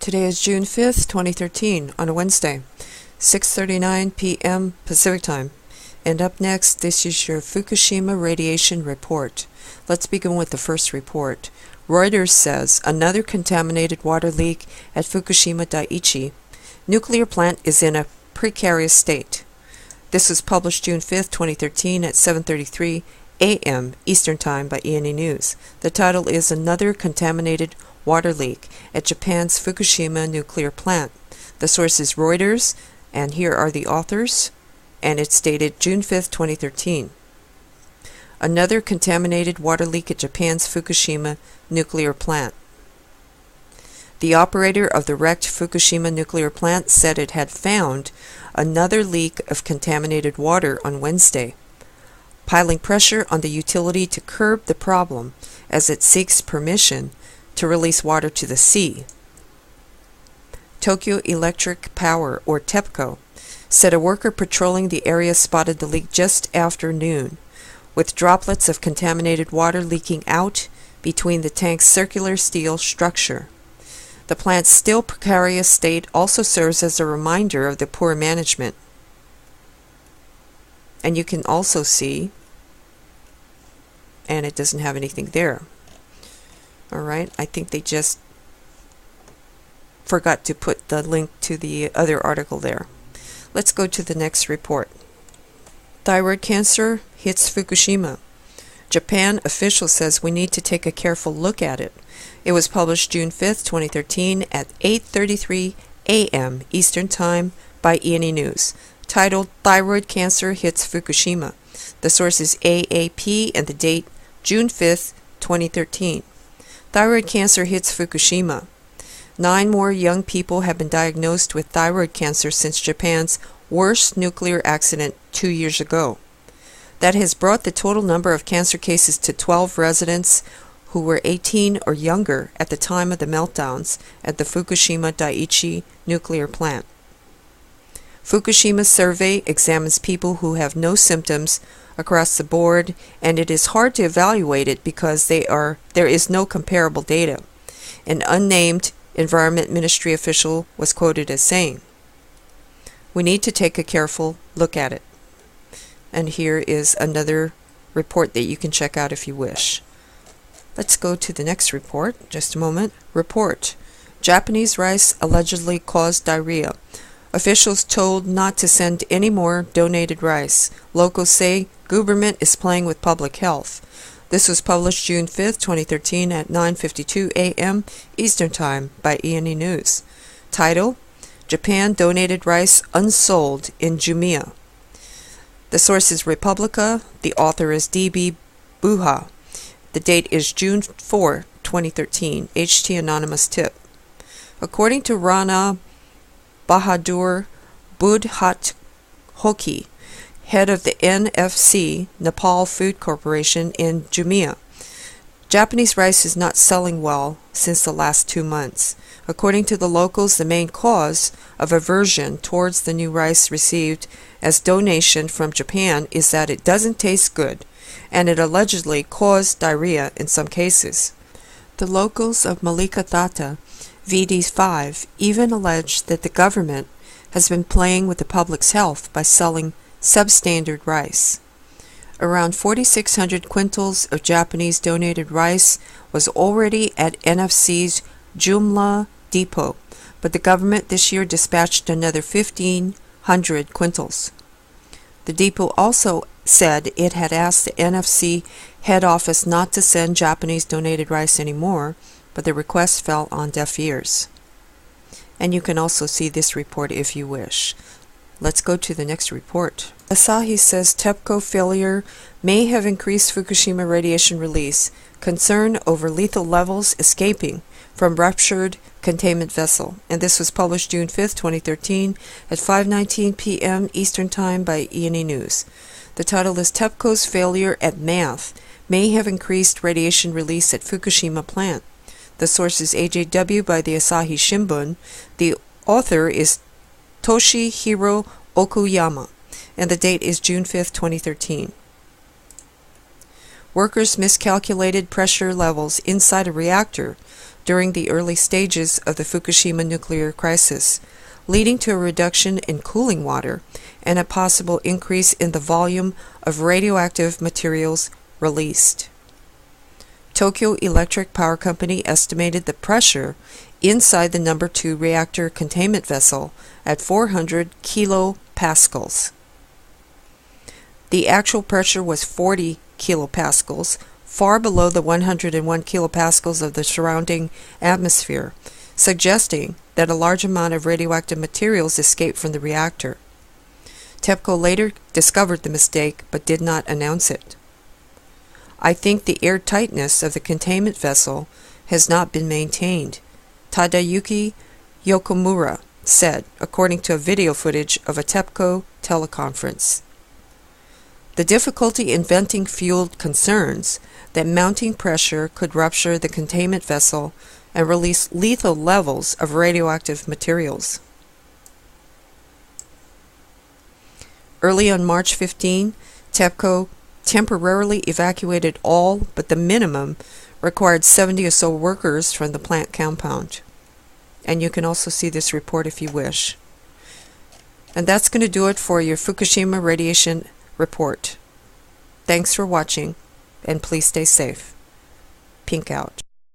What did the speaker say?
Today is June 5th, 2013, on a Wednesday, 6:39 p.m. Pacific Time. And up next, this is your Fukushima radiation report. Let's begin with the first report. Reuters says another contaminated water leak at Fukushima Daiichi nuclear plant is in a precarious state. This was published June 5th, 2013 at 7:33 a.m. Eastern Time by E&E News. The title is Another Contaminated Water Leak at Japan's Fukushima Nuclear Plant. The source is Reuters, and here are the authors, and it's dated June 5th, 2013. Another contaminated water leak at Japan's Fukushima nuclear plant. The operator of the wrecked Fukushima nuclear plant said it had found another leak of contaminated water on Wednesday, piling pressure on the utility to curb the problem as it seeks permission to release water to the sea. Tokyo Electric Power, or TEPCO, said a worker patrolling the area spotted the leak just after noon, with droplets of contaminated water leaking out between the tank's circular steel structure. The plant's still precarious state also serves as a reminder of the poor management. And you can also see, and it doesn't have anything there. Alright, I think they just forgot to put the link to the other article there. Let's go to the next report. Thyroid cancer hits Fukushima. Japan official says we need to take a careful look at it. It was published June 5th, 2013 at 8:33 a.m. Eastern Time by E&E News, titled Thyroid Cancer Hits Fukushima. The source is AAP and the date June 5th, 2013. Thyroid cancer hits Fukushima. 9 more young people have been diagnosed with thyroid cancer since Japan's worst nuclear accident 2 years ago. That has brought the total number of cancer cases to 12 residents who were 18 or younger at the time of the meltdowns at the Fukushima Daiichi nuclear plant. Fukushima's survey examines people who have no symptoms across the board, and it is hard to evaluate it because there is no comparable data. An unnamed Environment Ministry official was quoted as saying, "We need to take a careful look at it." And here is another report that you can check out if you wish. Let's go to the next report. Just a moment. Report. Japanese rice allegedly caused diarrhea. Officials told not to send any more donated rice. Locals say government is playing with public health. This was published June 5th, 2013 at 9:52 a.m. Eastern Time by E&E News. Title: Japan donated rice unsold in Jumia. The source is Republica. The author is D.B. Buha. The date is June 4, 2013. HT Anonymous Tip. According to Rana Bahadur Budhat Hoki, head of the NFC, Nepal Food Corporation in Jumia, Japanese rice is not selling well since the last 2 months. According to the locals, the main cause of aversion towards the new rice received as donation from Japan is that it doesn't taste good, and it allegedly caused diarrhea in some cases. The locals of Malikatata, VD5, even allege that the government has been playing with the public's health by selling substandard rice. Around 4,600 quintals of Japanese donated rice was already at NFC's Jumla depot, but the government this year dispatched another 1,500 quintals. The depot also said it had asked the NFC head office not to send Japanese donated rice anymore, but the request fell on deaf ears. And you can also see this report if you wish. Let's go to the next report. Asahi says TEPCO failure may have increased Fukushima radiation release. Concern over lethal levels escaping from ruptured containment vessel. And this was published June 5th, 2013 at 5:19 p.m. Eastern Time by E&E News. The title is TEPCO's failure at math may have increased radiation release at Fukushima plant. The source is AJW by the Asahi Shimbun. The author is Toshihiro Okuyama, and the date is June 5th, 2013. Workers miscalculated pressure levels inside a reactor during the early stages of the Fukushima nuclear crisis, leading to a reduction in cooling water and a possible increase in the volume of radioactive materials released. Tokyo Electric Power Company estimated the pressure inside the number 2 reactor containment vessel at 400 kilopascals. The actual pressure was 40 kilopascals, far below the 101 kilopascals of the surrounding atmosphere, suggesting that a large amount of radioactive materials escaped from the reactor. TEPCO later discovered the mistake but did not announce it. I think the airtightness of the containment vessel has not been maintained, Tadayuki Yokomura said, according to a video footage of a TEPCO teleconference. The difficulty in venting fueled concerns that mounting pressure could rupture the containment vessel and release lethal levels of radioactive materials. Early on March 15, TEPCO temporarily evacuated all but the minimum required 70 or so workers from the plant compound. And you can also see this report if you wish. And that's going to do it for your Fukushima radiation report. Thanks for watching, and please stay safe. Pink out.